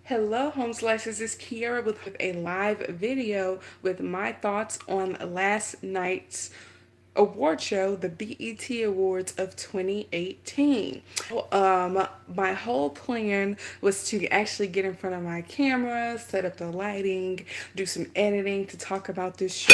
Hello, home slices. This is Kiara with a live video with my thoughts on last night's award show, the BET Awards of 2018. My whole plan was to actually get in front of my camera, set up the lighting, do some editing to talk about this show.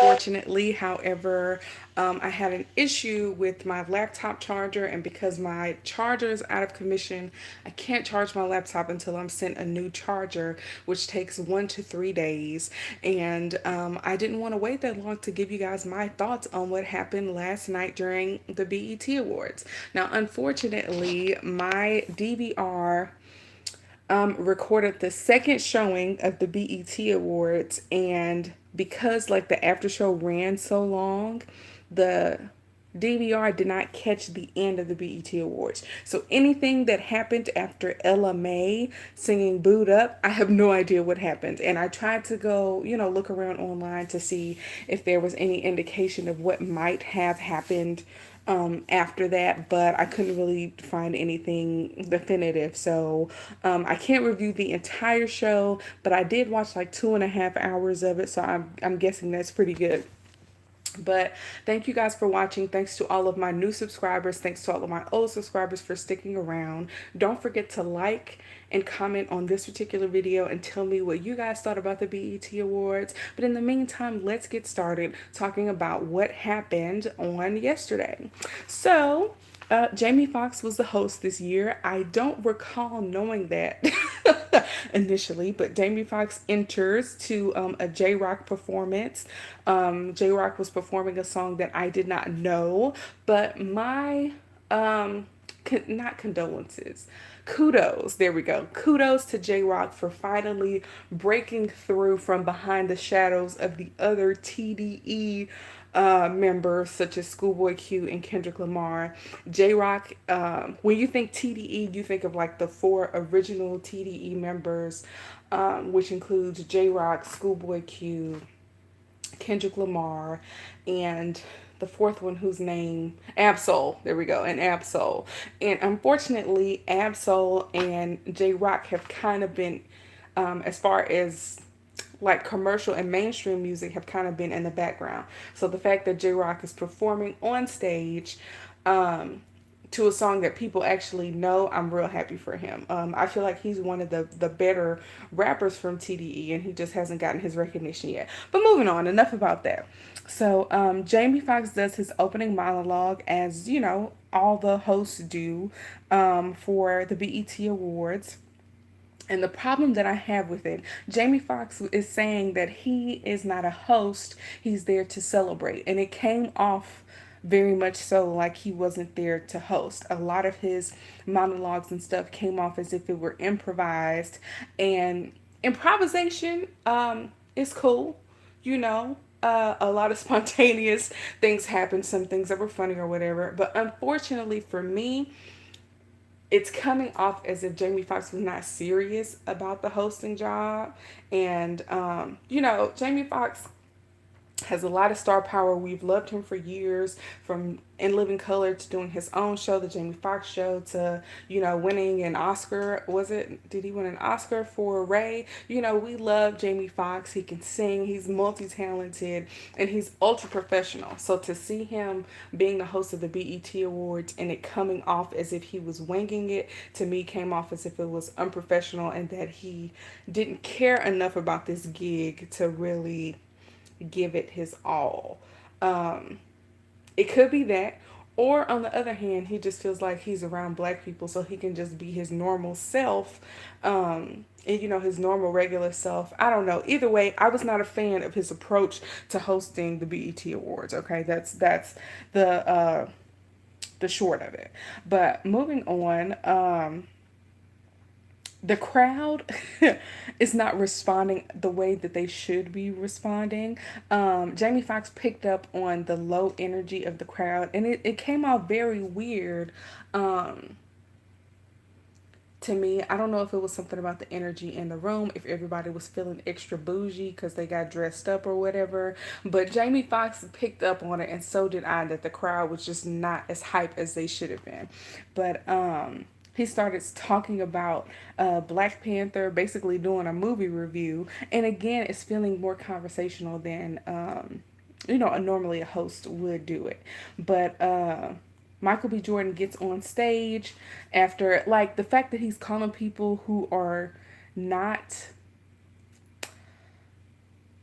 Unfortunately, however, I had an issue with my laptop charger, and because my charger is out of commission, I can't charge my laptop until I'm sent a new charger, which takes 1 to 3 days. And I didn't want to wait that long to give you guys my thoughts on what happened last night during the BET Awards. Now, unfortunately, my DVR recorded the second showing of the BET Awards, and because like the after show ran so long, the DVR did not catch the end of the BET Awards. So anything that happened after Ella May singing Booed Up, I have no idea what happened. And I tried to go, look around online to see if there was any indication of what might have happened after that, but I couldn't really find anything definitive. So I can't review the entire show, but I did watch like 2.5 hours of it. So I'm guessing that's pretty good. But thank you guys for watching. Thanks to all of my new subscribers. Thanks to all of my old subscribers for sticking around. Don't forget to like and comment on this particular video and tell me what you guys thought about the BET Awards. But in the meantime, let's get started talking about what happened on yesterday. So, Jamie Foxx was the host this year. I don't recall knowing that initially, but Jamie Foxx enters to a J Rock performance. J Rock was performing a song that I did not know, but my not condolences. Kudos, there we go. Kudos to J Rock for finally breaking through from behind the shadows of the other TDE members such as Schoolboy Q and Kendrick Lamar. J Rock, when you think TDE, you think of like the four original TDE members, which includes J Rock, Schoolboy Q, Kendrick Lamar, and the fourth one whose name Absol. There we go, and Absol. And unfortunately, Absol and J Rock have kind of been, as far as like commercial and mainstream music, have kind of been in the background. So the fact that J Rock is performing on stage to a song that people actually know, I'm real happy for him. I feel like he's one of the better rappers from TDE, and he just hasn't gotten his recognition yet. But moving on, enough about that. So Jamie Foxx does his opening monologue, as you know all the hosts do, for the BET Awards. And the problem that I have with it, Jamie Foxx is saying that he is not a host, he's there to celebrate. And it came off very much so like he wasn't there to host. A lot of his monologues and stuff came off as if it were improvised. And improvisation is cool, you know. A lot of spontaneous things happened, some things that were funny or whatever. But unfortunately for me, it's coming off as if Jamie Foxx was not serious about the hosting job. And, Jamie Foxx has a lot of star power. We've loved him for years, from In Living Color to doing his own show, the Jamie Foxx Show, to, winning an Oscar. Was it, did he win an Oscar for Ray? We love Jamie Foxx. He can sing, he's multi-talented, and he's ultra professional. So to see him being the host of the BET Awards and it coming off as if he was winging it, to me came off as if it was unprofessional and that he didn't care enough about this gig to really give it his all. It could be that. Or on the other hand, he just feels like he's around black people so he can just be his normal self. And his normal regular self. I don't know. Either way, I was not a fan of his approach to hosting the BET Awards. Okay, that's the short of it. But moving on, the crowd is not responding the way that they should be responding. Jamie Foxx picked up on the low energy of the crowd, and it came out very weird to me. I don't know if it was something about the energy in the room, if everybody was feeling extra bougie because they got dressed up or whatever. But Jamie Foxx picked up on it, and so did I, that the crowd was just not as hype as they should have been. But he started talking about Black Panther, basically doing a movie review. And again, it's feeling more conversational than normally a host would do it. But Michael B. Jordan gets on stage after, like, the fact that he's calling people who are not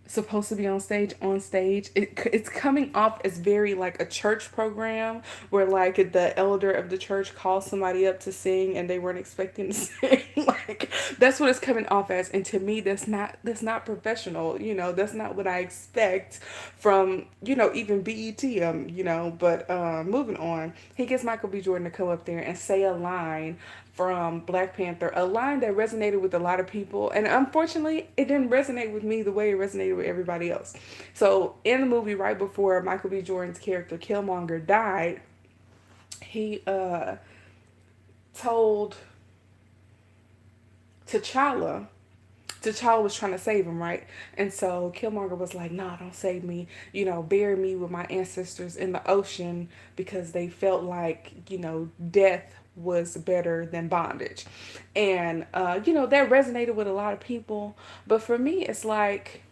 supposed to be on stage, it's coming off as very like a church program where like the elder of the church calls somebody up to sing and they weren't expecting to sing. Like, that's what it's coming off as, and to me that's not professional. That's not what I expect from even BET. But moving on, he gets Michael B. Jordan to come up there and say a line from Black Panther, a line that resonated with a lot of people. And unfortunately, it didn't resonate with me the way it resonated with everybody else. So, in the movie, right before Michael B. Jordan's character Killmonger died, he told T'Challa. T'Challa was trying to save him, right? And so Killmonger was like, "Nah, don't save me. Bury me with my ancestors in the ocean," because they felt like, death was better than bondage. And, that resonated with a lot of people. But for me, it's like,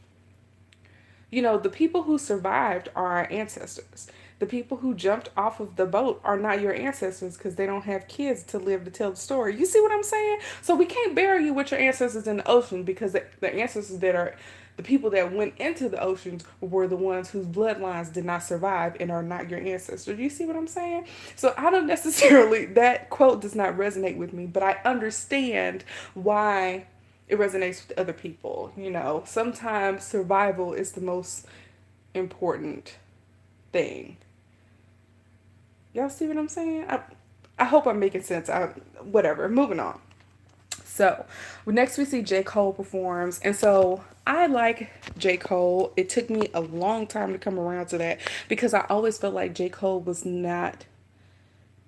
the people who survived are our ancestors. The people who jumped off of the boat are not your ancestors because they don't have kids to live to tell the story. You see what I'm saying? So we can't bury you with your ancestors in the ocean because the ancestors that are the people that went into the oceans were the ones whose bloodlines did not survive and are not your ancestors. You see what I'm saying? So I don't necessarily, that quote does not resonate with me, but I understand why it resonates with other people. Sometimes survival is the most important thing. Y'all see what I'm saying? I hope I'm making sense. Whatever. Moving on. So, next we see J. Cole performs. And so, I like J. Cole. It took me a long time to come around to that because I always felt like J. Cole was not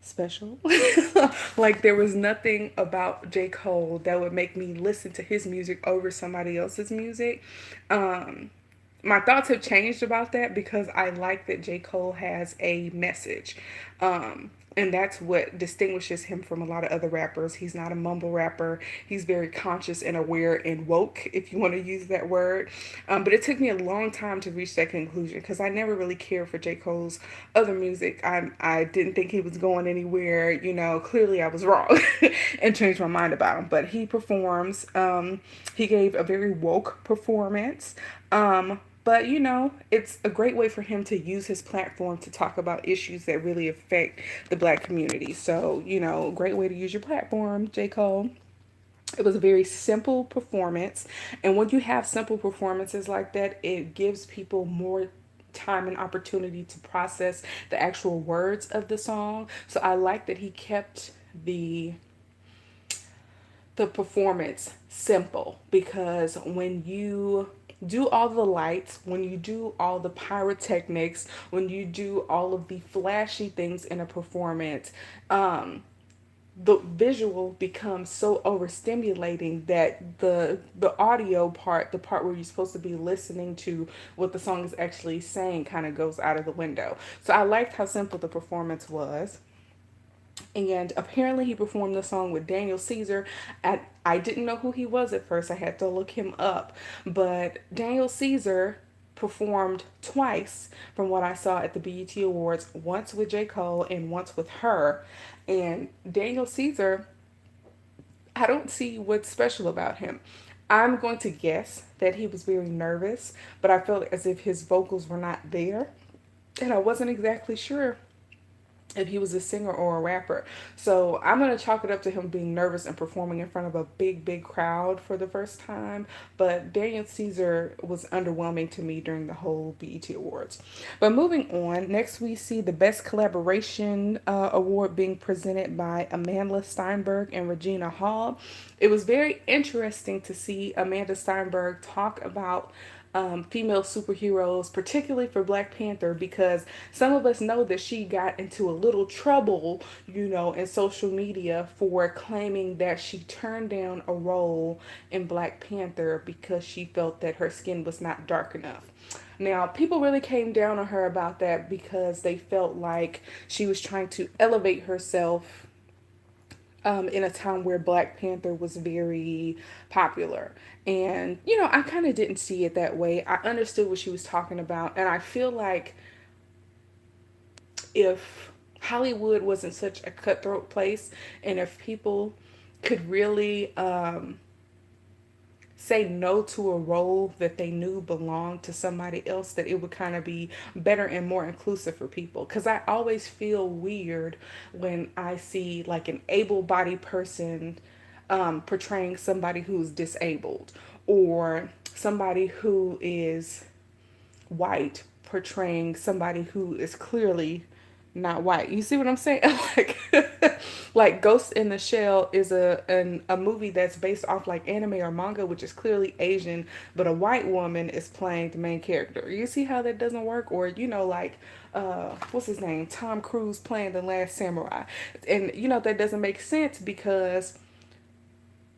special. Like, there was nothing about J. Cole that would make me listen to his music over somebody else's music. My thoughts have changed about that because I like that J. Cole has a message. And that's what distinguishes him from a lot of other rappers. He's not a mumble rapper. He's very conscious and aware and woke, if you want to use that word. But it took me a long time to reach that conclusion because I never really cared for J. Cole's other music. I didn't think he was going anywhere. Clearly I was wrong and changed my mind about him. But he performs. He gave a very woke performance. But, it's a great way for him to use his platform to talk about issues that really affect the Black community. So, great way to use your platform, J. Cole. It was a very simple performance. And when you have simple performances like that, it gives people more time and opportunity to process the actual words of the song. So I like that he kept the performance simple, because when you do all the lights, when you do all the pyrotechnics, when you do all of the flashy things in a performance, the visual becomes so overstimulating that the audio part, the part where you're supposed to be listening to what the song is actually saying, kind of goes out of the window. So I liked how simple the performance was. And apparently he performed the song with Daniel Caesar. I didn't know who he was at first. I had to look him up. But Daniel Caesar performed twice from what I saw at the BET Awards, once with J. Cole and once with her. And Daniel Caesar, I don't see what's special about him. I'm going to guess that he was very nervous, but I felt as if his vocals were not there. And I wasn't exactly sure if he was a singer or a rapper. So I'm going to chalk it up to him being nervous and performing in front of a big crowd for the first time. But Daniel Caesar was underwhelming to me during the whole BET Awards. But moving on, next we see the Best Collaboration Award being presented by Amanda Steinberg and Regina Hall. It was very interesting to see Amanda Steinberg talk about female superheroes, particularly for Black Panther, because some of us know that she got into a little trouble, in social media for claiming that she turned down a role in Black Panther because she felt that her skin was not dark enough. Now, people really came down on her about that because they felt like she was trying to elevate herself in a time where Black Panther was very popular. And, I kind of didn't see it that way. I understood what she was talking about. And I feel like if Hollywood wasn't such a cutthroat place, and if people could really say no to a role that they knew belonged to somebody else, that it would kind of be better and more inclusive for people. Because I always feel weird when I see like an able-bodied person portraying somebody who's disabled, or somebody who is white portraying somebody who is clearly not white. You see what I'm saying? like like Ghost in the Shell is a movie that's based off like anime or manga, which is clearly Asian, but a white woman is playing the main character. You see how that doesn't work? Or like what's his name? Tom Cruise playing The Last Samurai. And that doesn't make sense because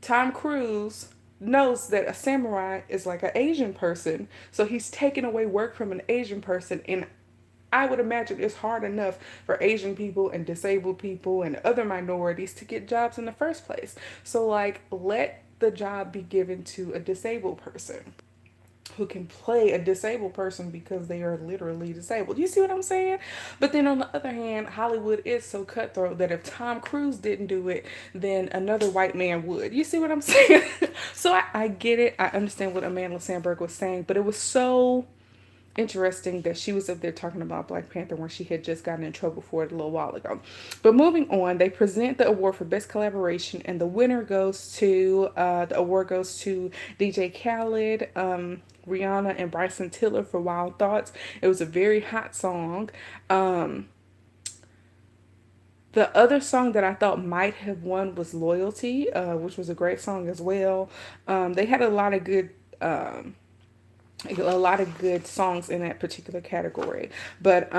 Tom Cruise knows that a samurai is like an Asian person, so he's taking away work from an Asian person. And I would imagine it's hard enough for Asian people and disabled people and other minorities to get jobs in the first place. So, like, let the job be given to a disabled person who can play a disabled person because they are literally disabled. You see what I'm saying? But then on the other hand, Hollywood is so cutthroat that if Tom Cruise didn't do it, then another white man would. You see what I'm saying? So I get it. I understand what Amanda Sandberg was saying, but it was so interesting that she was up there talking about Black Panther when she had just gotten in trouble for it a little while ago. But moving on, they present the award for best collaboration, and the winner goes to the award goes to DJ Khaled, Rihanna, and Bryson Tiller for Wild Thoughts. It was a very hot song. The other song that I thought might have won was Loyalty, which was a great song as well. They had a lot of good songs in that particular category. But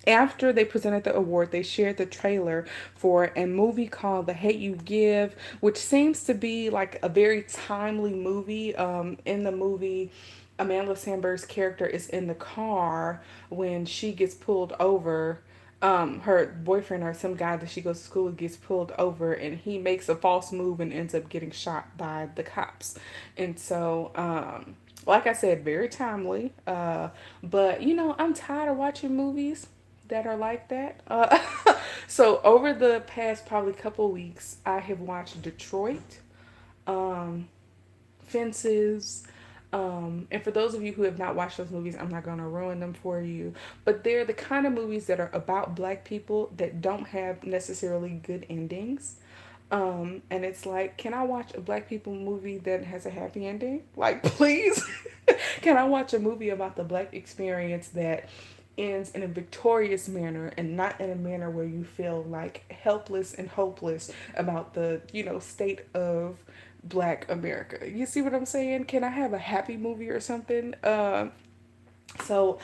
after they presented the award, they shared the trailer for a movie called The Hate You Give, which seems to be like a very timely movie. In the movie, Amanda Sandberg's character is in the car when she gets pulled over. Her boyfriend or some guy that she goes to school with gets pulled over, and he makes a false move and ends up getting shot by the cops. And so, like I said, very timely. But I'm tired of watching movies that are like that. So over the past probably couple weeks, I have watched Detroit, um, Fences. And for those of you who have not watched those movies, I'm not going to ruin them for you. But they're the kind of movies that are about black people that don't have necessarily good endings. And it's like, can I watch a black people movie that has a happy ending? Like, please? Can I watch a movie about the black experience that ends in a victorious manner and not in a manner where you feel like helpless and hopeless about the, state of black America? You see what I'm saying? Can I have a happy movie or something? So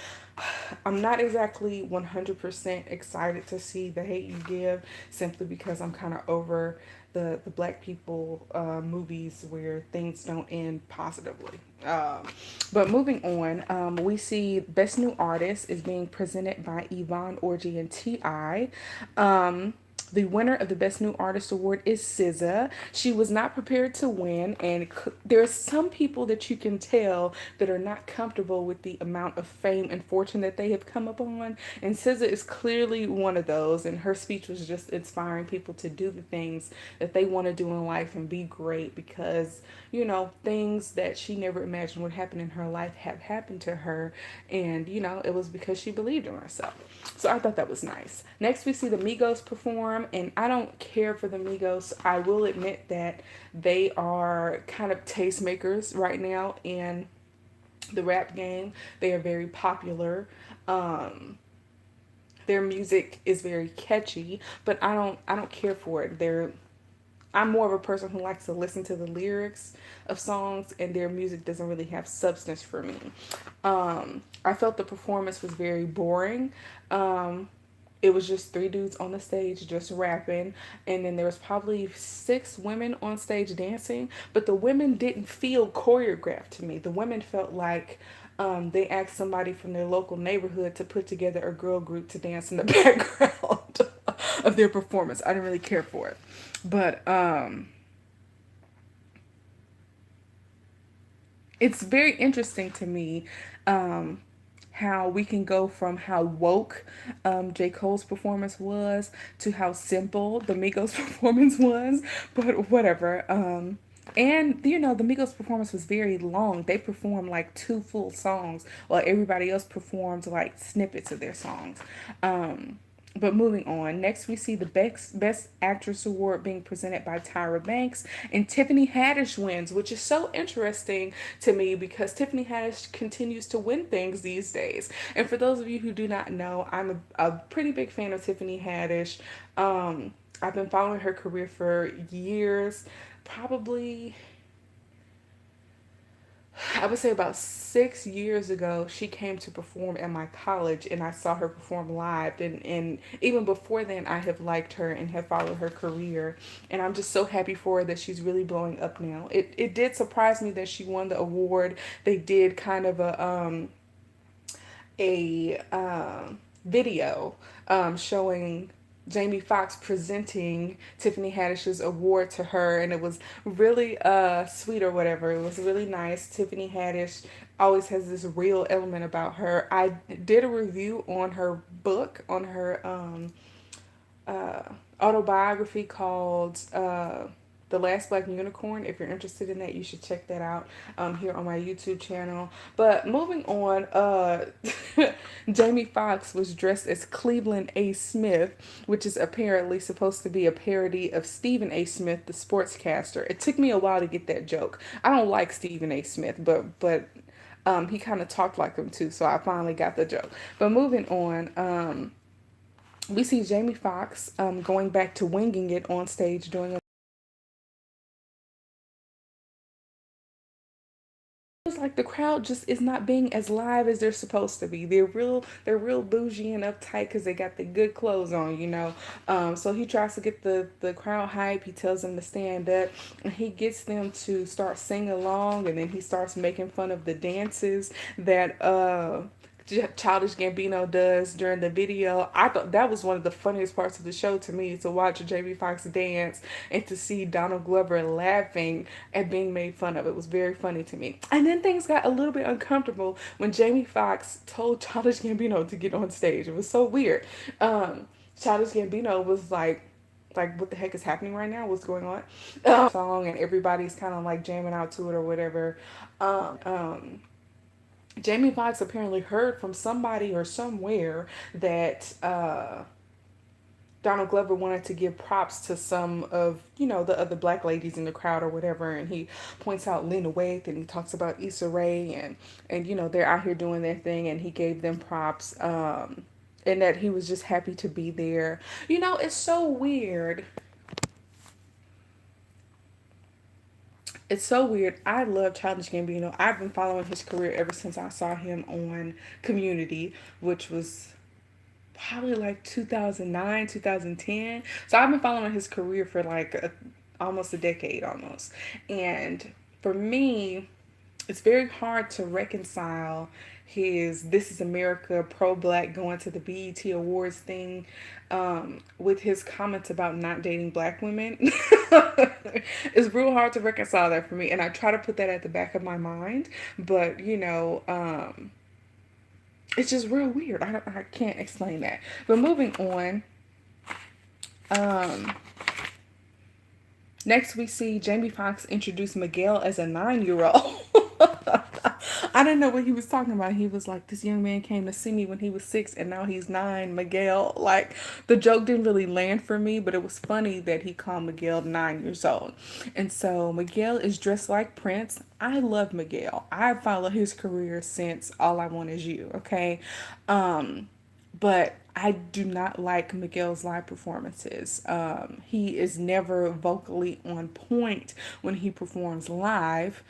I'm not exactly 100% excited to see The Hate You Give, simply because I'm kind of over the black people movies where things don't end positively. But moving on, we see Best New Artist is being presented by Yvonne Orji and T.I. The winner of the Best New Artist Award is SZA. She was not prepared to win, and there's some people that you can tell that are not comfortable with the amount of fame and fortune that they have come upon, and SZA is clearly one of those, and her speech was just inspiring people to do the things that they want to do in life and be great, because, things that she never imagined would happen in her life have happened to her, and, it was because she believed in herself. So I thought that was nice. Next, we see the Migos perform, and I don't care for the Migos. I will admit that they are kind of tastemakers right now in the rap game. They are very popular. Their music is very catchy, but I don't care for it. I'm more of a person who likes to listen to the lyrics of songs, and their music doesn't really have substance for me. I felt the performance was very boring. It was just three dudes on the stage just rapping, and then there was probably six women on stage dancing, but the women didn't feel choreographed to me. The women felt like they asked somebody from their local neighborhood to put together a girl group to dance in the background. of their performance. I didn't really care for it. But it's very interesting to me how we can go from how woke J. Cole's performance was to how simple the Migos performance was. But whatever. And you know, the Migos performance was very long. They performed like 2 full songs, while everybody else performed like snippets of their songs. But moving on, next we see the Best Actress Award being presented by Tyra Banks, and Tiffany Haddish wins, which is so interesting to me because Tiffany Haddish continues to win things these days. And for those of you who do not know, I'm a pretty big fan of Tiffany Haddish. I've been following her career for years, probably I would say about 6 years ago, she came to perform at my college, and I saw her perform live. And even before then, I have liked her and have followed her career. And I'm just so happy for her that she's really blowing up now. It did surprise me that she won the award. They did kind of a video showing Jamie Foxx presenting Tiffany Haddish's award to her, and it was really sweet or whatever. It was really nice. Tiffany Haddish always has this real element about her. I did a review on her book, on her uh, autobiography called The Last Black Unicorn. If you're interested in that, you should check that out here on my YouTube channel. But moving on, Jamie Foxx was dressed as Cleveland A. Smith, which is apparently supposed to be a parody of Stephen A. Smith, the sportscaster. It took me a while to get that joke. I don't like Stephen A. Smith, but he kind of talked like him too, so I finally got the joke. But moving on, we see Jamie Foxx going back to winging it on stage during feels like the crowd just is not being as live as they're supposed to be. They're real bougie and uptight because they got the good clothes on, you know. So he tries to get the crowd hype. He tells them to stand up, and he gets them to start singing along, and then he starts making fun of the dances that Childish Gambino does during the video. I thought that was one of the funniest parts of the show to me, to watch Jamie Foxx dance and to see Donald Glover laughing at being made fun of. It was very funny to me. And then things got a little bit uncomfortable when Jamie Foxx told Childish Gambino to get on stage. It was so weird. Childish Gambino was like what the heck is happening right now? What's going on? Song, and everybody's kind of like jamming out to it or whatever. Jamie Foxx apparently heard from somebody or somewhere that Donald Glover wanted to give props to some of, you know, the other black ladies in the crowd or whatever. And he points out Lena Waithe, and he talks about Issa Rae, and you know, they're out here doing their thing, and he gave them props. And that he was just happy to be there. You know, it's so weird. It's so weird. I love Childish Gambino. I've been following his career ever since I saw him on Community, which was probably like 2009, 2010. So I've been following his career for like almost a decade almost. And for me, it's very hard to reconcile his This Is America pro black going to the BET Awards thing with his comments about not dating black women. It's real hard to reconcile that for me. And I try to put that at the back of my mind. But, you know, it's just real weird. I can't explain that. But moving on, um, next we see Jamie Foxx introduce Miguel as a 9-year-old. I didn't know what he was talking about. He was like, this young man came to see me when he was 6 and now he's 9, Miguel. Like, the joke didn't really land for me, but it was funny that he called Miguel 9 years old. And so Miguel is dressed like Prince. I love Miguel. I've followed his career since All I Want Is You, okay? But I do not like Miguel's live performances. He is never vocally on point when he performs live.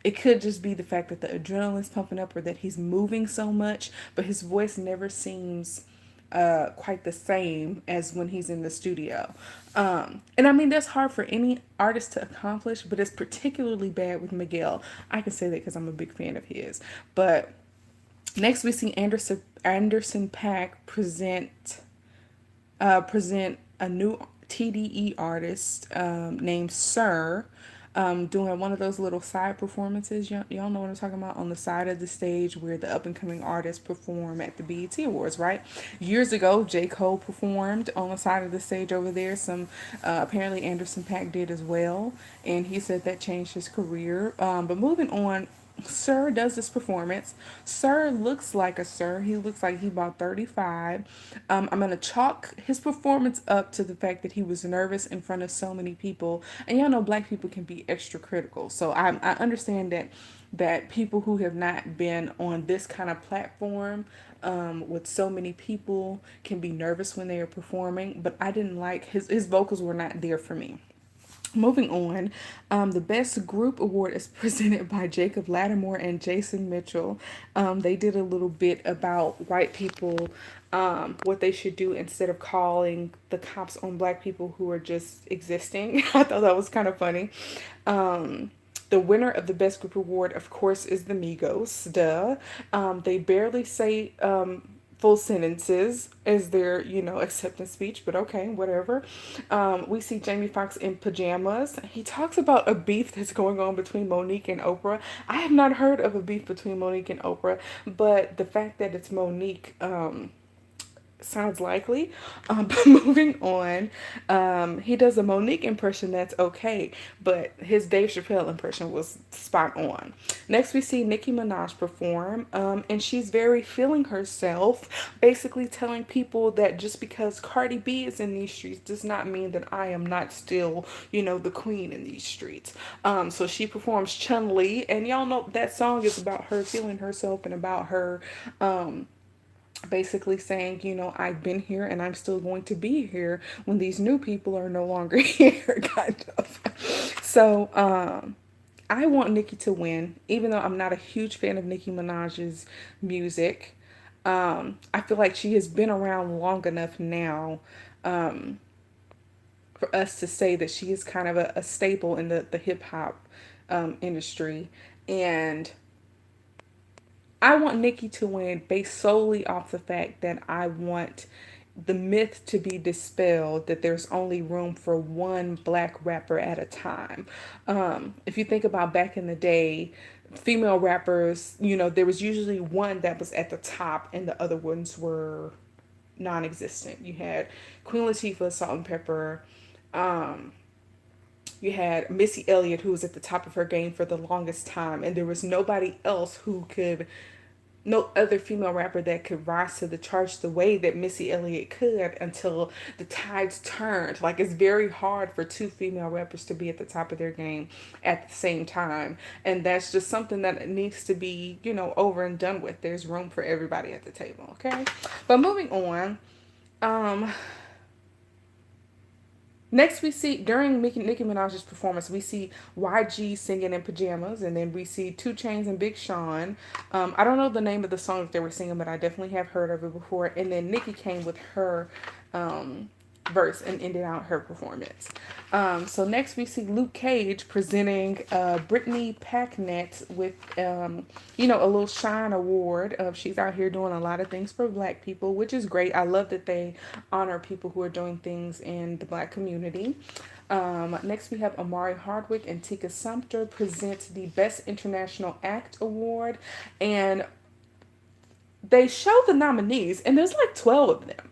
It could just be the fact that the adrenaline's pumping up or that he's moving so much, but his voice never seems quite the same as when he's in the studio. And I mean, that's hard for any artist to accomplish, but it's particularly bad with Miguel. I can say that because I'm a big fan of his. But next we see Anderson .Paak present present a new TDE artist named Sir, doing one of those little side performances. Y'all know what I'm talking about, on the side of the stage where the up and coming artists perform at the BET Awards, right? Years ago, J. Cole performed on the side of the stage over there. Some apparently Anderson .Paak did as well, and he said that changed his career. But moving on, Sir does this performance. Sir looks like a sir. He looks like he about 35. I'm going to chalk his performance up to the fact that he was nervous in front of so many people. And y'all know black people can be extra critical. So I understand that people who have not been on this kind of platform with so many people can be nervous when they are performing. But I didn't like his vocals were not there for me. Moving on, the Best Group Award is presented by Jacob Lattimore and Jason Mitchell. They did a little bit about white people, what they should do instead of calling the cops on black people who are just existing. I thought that was kind of funny. The winner of the Best Group Award, of course, is the Migos. Duh. They barely say full sentences as their, acceptance speech, but okay, whatever. We see Jamie Foxx in pajamas. He talks about a beef that's going on between Monique and Oprah. I have not heard of a beef between Monique and Oprah, but the fact that it's Monique, sounds likely. But moving on, he does a Monique impression that's okay, but his Dave Chappelle impression was spot on. Next, we see Nicki Minaj perform, and she's very feeling herself, basically telling people that just because Cardi B is in these streets does not mean that I am not still, the queen in these streets. So she performs Chun Li, and y'all know that song is about her feeling herself and about her. Basically saying, I've been here and I'm still going to be here when these new people are no longer here, kind of. So, I want Nicki to win, even though I'm not a huge fan of Nicki Minaj's music. I feel like she has been around long enough now for us to say that she is kind of a staple in the hip hop industry. And I want Nicki to win based solely off the fact that I want the myth to be dispelled that there's only room for one black rapper at a time. If you think about back in the day, female rappers, there was usually one that was at the top and the other ones were non existent. You had Queen Latifah, Salt and Pepper. You had Missy Elliott, who was at the top of her game for the longest time, and there was nobody else who could, no other female rapper that could rise to the charge the way that Missy Elliott could until the tides turned. Like, it's very hard for two female rappers to be at the top of their game at the same time. And that's just something that needs to be, over and done with. There's room for everybody at the table, okay? But moving on, um, next, we see during Nicki Minaj's performance, we see YG singing in pajamas, and then we see 2 Chainz and Big Sean. I don't know the name of the song that they were singing, but I definitely have heard of it before. And then Nicki came with her verse and ended out her performance. So next we see Luke Cage presenting Brittany Packnett with, a little Shine Award. She's out here doing a lot of things for black people, which is great. I love that they honor people who are doing things in the black community. Next, we have Amari Hardwick and Tika Sumpter present the Best International Act Award. And they show the nominees, and there's like 12 of them.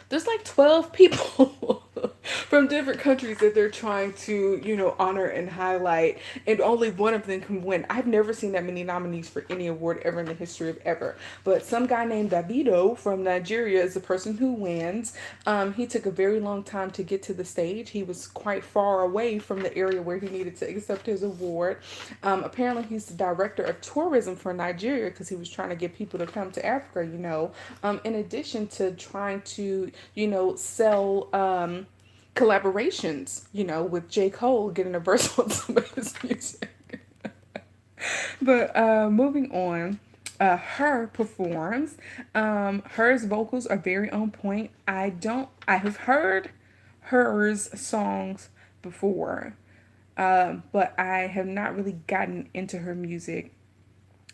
There's like 12 people from different countries that they're trying to, honor and highlight, and only one of them can win. I've never seen that many nominees for any award ever in the history of ever. But some guy named Davido from Nigeria is the person who wins. He took a very long time to get to the stage. He was quite far away from the area where he needed to accept his award. Apparently, he's the director of tourism for Nigeria because he was trying to get people to come to Africa, in addition to trying to, sell collaborations, with J. Cole getting a verse on some of his music. But moving on, her performs. Hers vocals are very on point. I have heard hers songs before, but I have not really gotten into her music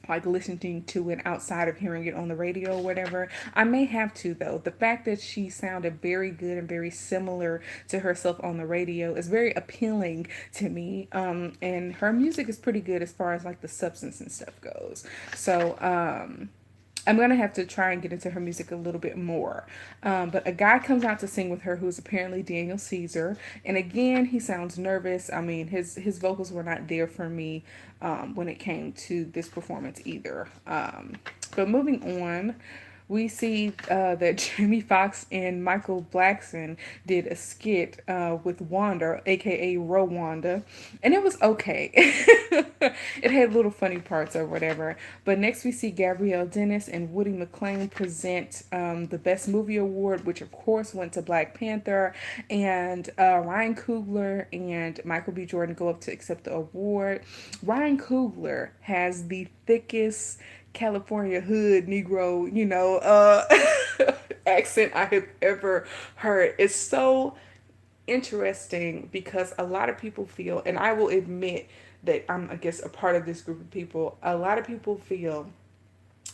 like listening to it outside of hearing it on the radio or whatever. I may have to though. The fact that she sounded very good and very similar to herself on the radio is very appealing to me. And her music is pretty good as far as like the substance and stuff goes. So I'm gonna have to try and get into her music a little bit more. But a guy comes out to sing with her who's apparently Daniel Caesar, and again he sounds nervous. I mean his vocals were not there for me when it came to this performance either. But moving on, we see that Jamie Foxx and Michael Blackson did a skit with Wanda, aka Rwanda, and it was okay. It had little funny parts or whatever. But next we see Gabrielle Dennis and Woody McClain present the Best Movie Award, which of course went to Black Panther, and Ryan Coogler and Michael B. Jordan go up to accept the award. Ryan Coogler has the thickest California hood Negro, accent I have ever heard. It's so interesting because a lot of people feel, and I will admit that I'm, I guess, a part of this group of people, a lot of people feel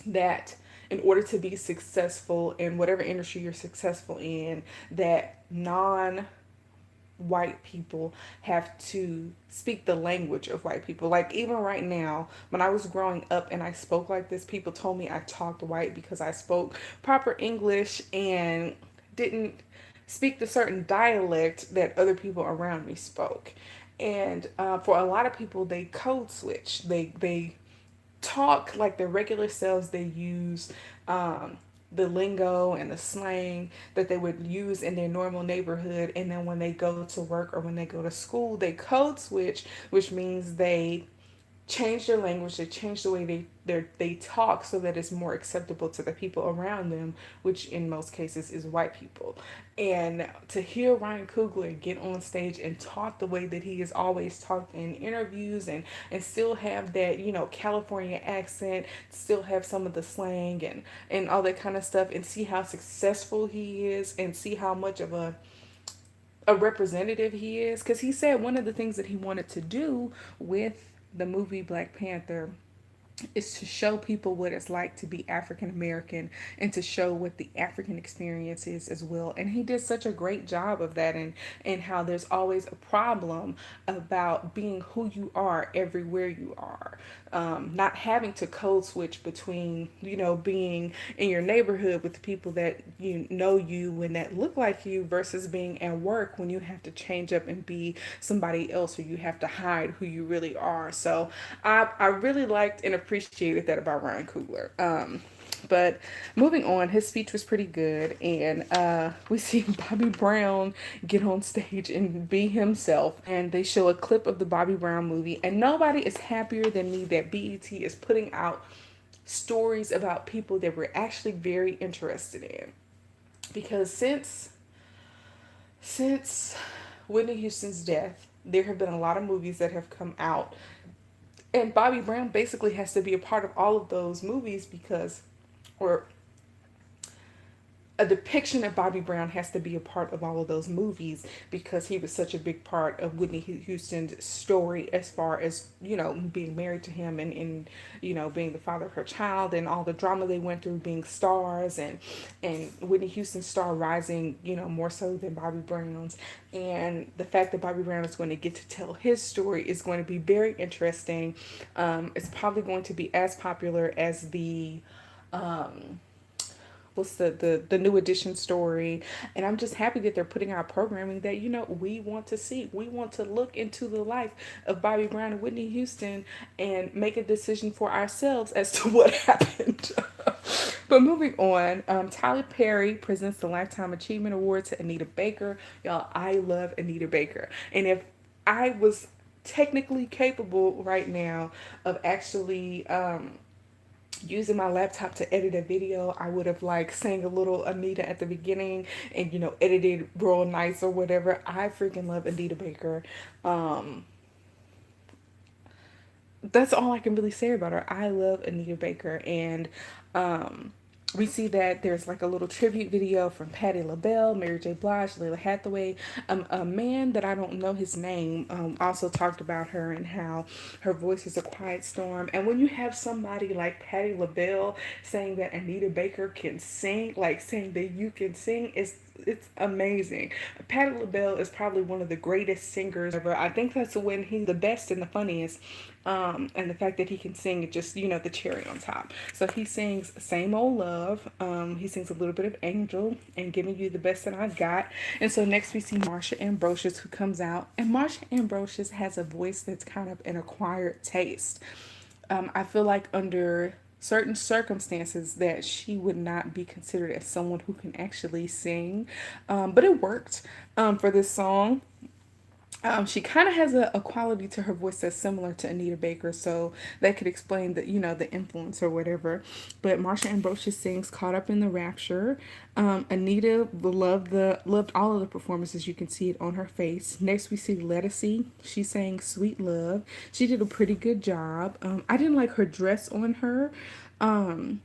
that in order to be successful in whatever industry you're successful in, that non white people have to speak the language of white people. Like even right now, when I was growing up and I spoke like this, people told me I talked white because I spoke proper English and didn't speak the certain dialect that other people around me spoke. And for a lot of people, they code switch. They talk like their regular selves. They use the lingo and the slang that they would use in their normal neighborhood, and then when they go to work or when they go to school, they code switch, which means they change their language, they change the way they talk so that it's more acceptable to the people around them, which in most cases is white people. And to hear Ryan Coogler get on stage and talk the way that he has always talked in interviews, and still have that, California accent, still have some of the slang and all that kind of stuff, and see how successful he is and see how much of a representative he is, because he said one of the things that he wanted to do with the movie Black Panther is to show people what it's like to be African American and to show what the African experience is as well. And he did such a great job of that, and how there's always a problem about being who you are everywhere you are. Not having to code switch between, being in your neighborhood with the people that you and that look like you versus being at work when you have to change up and be somebody else, or you have to hide who you really are. So I really liked and appreciated that about Ryan Coogler. But moving on, his speech was pretty good, and we see Bobby Brown get on stage and be himself, and they show a clip of the Bobby Brown movie, and nobody is happier than me that BET is putting out stories about people that we're actually very interested in, because since Whitney Houston's death, there have been a lot of movies that have come out, and Bobby Brown basically has to be a part of all of those movies because, or a depiction of Bobby Brown has to be a part of all of those movies because he was such a big part of Whitney Houston's story, as far as, being married to him, and being the father of her child, and all the drama they went through being stars, and Whitney Houston's star rising, more so than Bobby Brown's. And the fact that Bobby Brown is going to get to tell his story is going to be very interesting. It's probably going to be as popular as the what's the new edition story. And I'm just happy that they're putting out programming that, we want to see. We want to look into the life of Bobby Brown and Whitney Houston and make a decision for ourselves as to what happened. But moving on, Tyler Perry presents the Lifetime Achievement Award to Anita Baker. Y'all, I love Anita Baker, and if I was technically capable right now of actually using my laptop to edit a video, I would have sang a little Anita at the beginning and edited real nice or whatever. I freaking love Anita Baker. That's all I can really say about her. I love Anita Baker, and We see that there's like a little tribute video from Patti LaBelle, Mary J. Blige, Layla Hathaway. A man that I don't know his name also talked about her and how her voice is a quiet storm. And when you have somebody like Patti LaBelle saying that Anita Baker can sing, like saying that you can sing, it's amazing. Patti LaBelle is probably one of the greatest singers ever. I think that's when he's the best and the funniest. And the fact that he can sing, just, the cherry on top. So he sings Same Old Love. He sings a little bit of Angel and Giving You the Best That I Got. And so next we see Marsha Ambrosius, who comes out. And Marsha Ambrosius has a voice that's kind of an acquired taste. I feel like under certain circumstances that she would not be considered as someone who can actually sing. But it worked for this song. She kind of has a quality to her voice that's similar to Anita Baker, so that could explain the influence or whatever. But Marsha Ambrosius sings "Caught Up in the Rapture." Anita loved all of the performances. You can see it on her face. Next, we see Ledisi. She sang "Sweet Love." She did a pretty good job. I didn't like her dress on her. Um,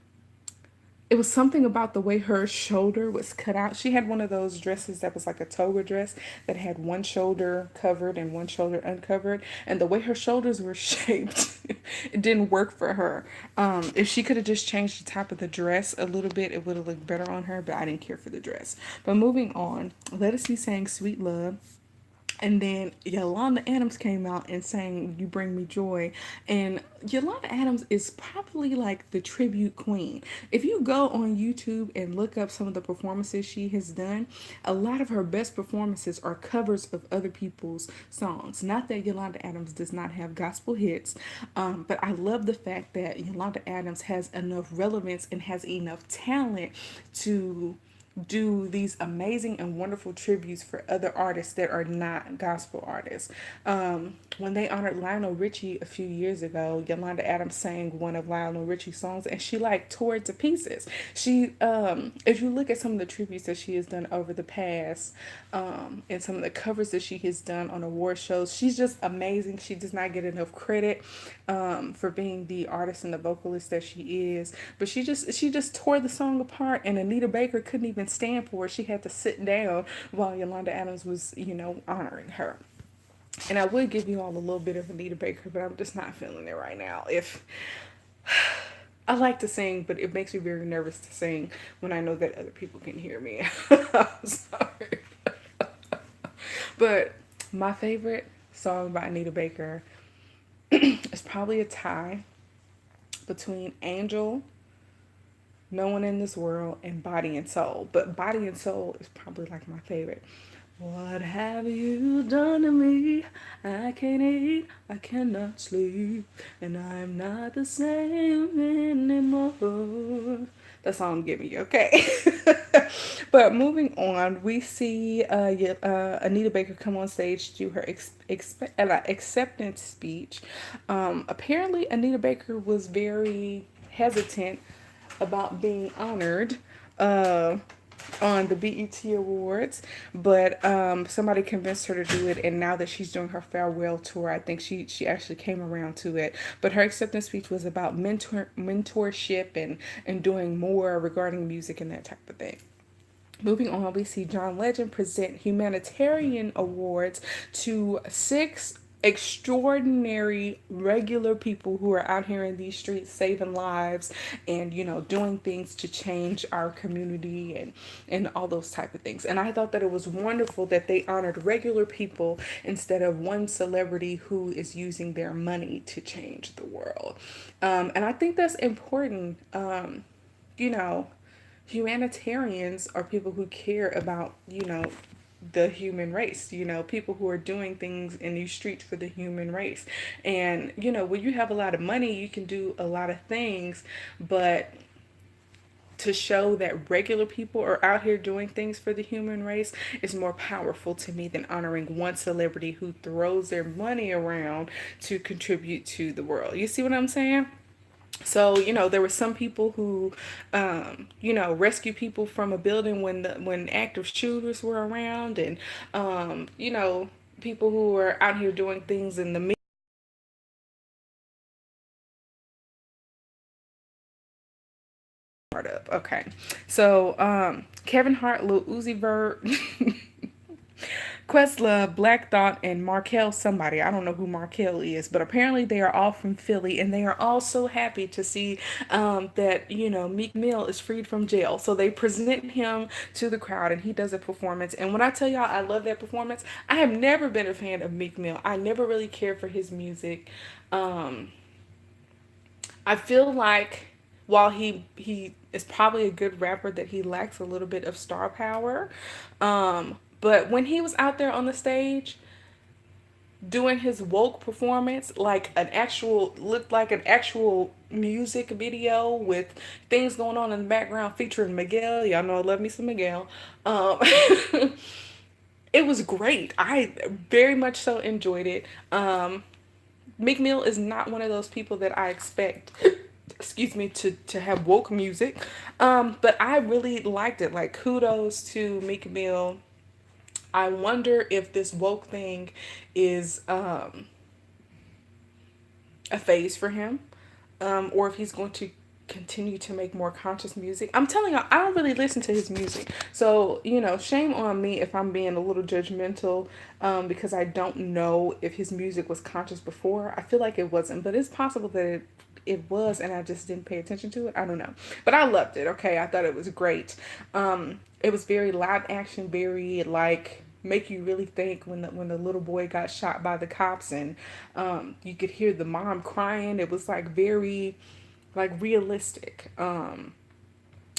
it was something about the way her shoulder was cut out. She had one of those dresses that was like a toga dress that had one shoulder covered and one shoulder uncovered. And the way her shoulders were shaped, it didn't work for her. If she could have just changed the top of the dress a little bit, it would have looked better on her, but I didn't care for the dress. But moving on, Let Us Be Saying Sweet Love. And then Yolanda Adams came out and sang "You Bring Me Joy." And Yolanda Adams is probably like the tribute queen. If you go on YouTube and look up some of the performances she has done, a lot of her best performances are covers of other people's songs. Not that Yolanda Adams does not have gospel hits, but I love the fact that Yolanda Adams has enough relevance and has enough talent to do these amazing and wonderful tributes for other artists that are not gospel artists. When they honored Lionel Richie a few years ago, Yolanda Adams sang one of Lionel Richie's songs, and she like tore it to pieces. If you look at some of the tributes that she has done over the past, and some of the covers that she has done on award shows, she's just amazing. She does not get enough credit for being the artist and the vocalist that she is, but she just tore the song apart, and Anita Baker couldn't even stand for it. She had to sit down while Yolanda Adams was, honoring her. And I would give you all a little bit of Anita Baker, but I'm just not feeling it right now. If I like to sing, but it makes me very nervous to sing when I know that other people can hear me. I'm sorry. But my favorite song by Anita Baker is probably a tie between Angel, No One in This World, and Body and Soul. But Body and Soul is probably like my favorite. What have you done to me? I can't eat, I cannot sleep, and I'm not the same anymore. That song get me, okay? But moving on, we see Anita Baker come on stage to do her acceptance speech. Apparently, Anita Baker was very hesitant about being honored. On the BET Awards, but somebody convinced her to do it, and now that she's doing her farewell tour, I think she actually came around to it. But her acceptance speech was about mentorship and doing more regarding music and that type of thing. Moving on, we see John Legend present humanitarian awards to 6 extraordinary regular people who are out here in these streets saving lives and doing things to change our community and all those type of things. And I thought that it was wonderful that they honored regular people instead of one celebrity who is using their money to change the world. And I think that's important. You know Humanitarians are people who care about, the human race, people who are doing things in these streets for the human race. And, when you have a lot of money, you can do a lot of things, but to show that regular people are out here doing things for the human race is more powerful to me than honoring one celebrity who throws their money around to contribute to the world. You see what I'm saying? So, there were some people who, rescue people from a building when active shooters were around, and, people who were out here doing things in the up. Okay. So, Kevin Hart, Lil Uzi Vert, Questlove, Black Thought, and Markel somebody. I don't know who Markel is, but apparently they are all from Philly, and they are all so happy to see that, Meek Mill is freed from jail. So they present him to the crowd, and he does a performance. And when I tell y'all I love that performance, I have never been a fan of Meek Mill. I never really cared for his music. Um, I feel like while he is probably a good rapper, that he lacks a little bit of star power. But when he was out there on the stage doing his woke performance, like an actual looked like an actual music video with things going on in the background featuring Miguel. Y'all know I love me some Miguel. Um, it was great. I very much so enjoyed it. Meek Mill is not one of those people that I expect, excuse me, to have woke music. But I really liked it. Like, kudos to Meek Mill. I wonder if this woke thing is a phase for him, or if he's going to continue to make more conscious music. I'm telling you, I don't really listen to his music. So, shame on me if I'm being a little judgmental, because I don't know if his music was conscious before. I feel like it wasn't, but it's possible that it was, and I just didn't pay attention to it. I don't know. But I loved it, okay? I thought it was great. It was very live action, very like make you really think when the little boy got shot by the cops, and you could hear the mom crying. It was like very like realistic. And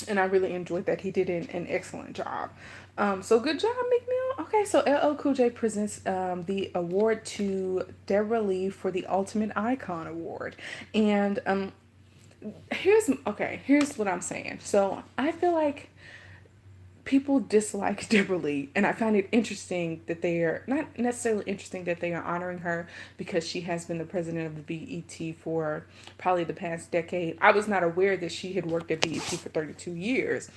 I really enjoyed that. He did an excellent job. So good job, Meek Mill. Okay, so LL Cool J presents the award to Deborah Lee for the Ultimate Icon Award. And here's what I'm saying. So I feel like people dislike Deborah Lee, and I find it interesting that they are not necessarily interesting that they are honoring her because she has been the president of the BET for probably the past decade. I was not aware that she had worked at BET for 32 years.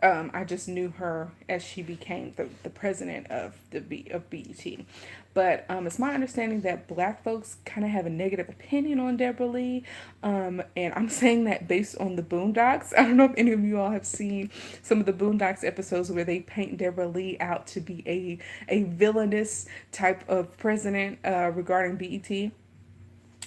I just knew her as she became the president of of BET. But it's my understanding that Black folks kind of have a negative opinion on Deborah Lee, and I'm saying that based on the Boondocks. I don't know if any of you all have seen some of the Boondocks episodes where they paint Deborah Lee out to be a villainous type of president regarding BET,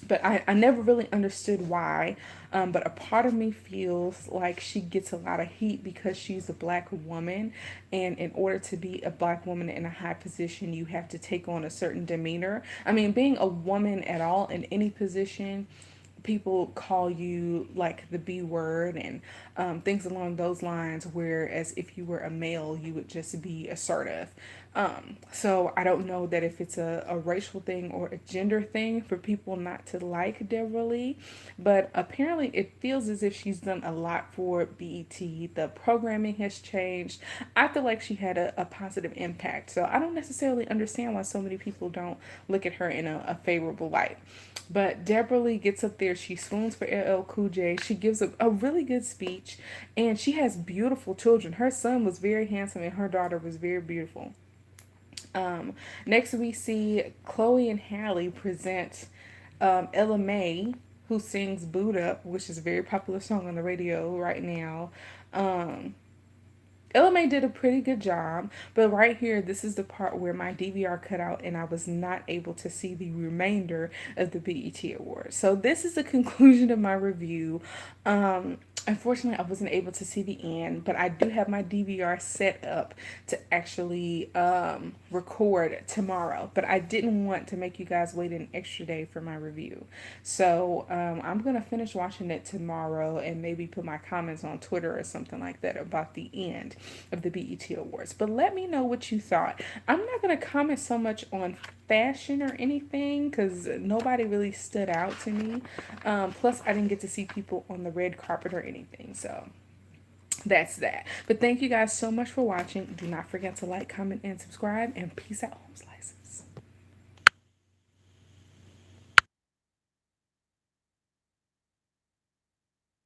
but I never really understood why. But a part of me feels like she gets a lot of heat because she's a Black woman, and in order to be a Black woman in a high position, you have to take on a certain demeanor. I mean, being a woman at all in any position, people call you like the B word and things along those lines, whereas if you were a male, you would just be assertive. So I don't know that if it's a racial thing or a gender thing for people not to like Deborah Lee, but apparently it feels as if she's done a lot for BET. The programming has changed. I feel like she had a positive impact. So I don't necessarily understand why so many people don't look at her in a favorable light. But Deborah Lee gets up there, she swoons for LL Cool J. She gives a really good speech, and she has beautiful children. Her son was very handsome, and her daughter was very beautiful. Next, we see Chloe and Halle present Ella May, who sings Boot Up, which is a very popular song on the radio right now. Ella May did a pretty good job, but right here, this is the part where my DVR cut out and I was not able to see the remainder of the BET Awards. So this is the conclusion of my review. Unfortunately, I wasn't able to see the end, but I do have my DVR set up to actually record tomorrow. But I didn't want to make you guys wait an extra day for my review. So I'm going to finish watching it tomorrow and maybe put my comments on Twitter or something like that about the end of the BET Awards. But let me know what you thought. I'm not going to comment so much on fashion or anything because nobody really stood out to me. Plus, I didn't get to see people on the red carpet or anything. So that's that. But thank you guys so much for watching. Do not forget to like, comment, and subscribe. And peace out, home slice.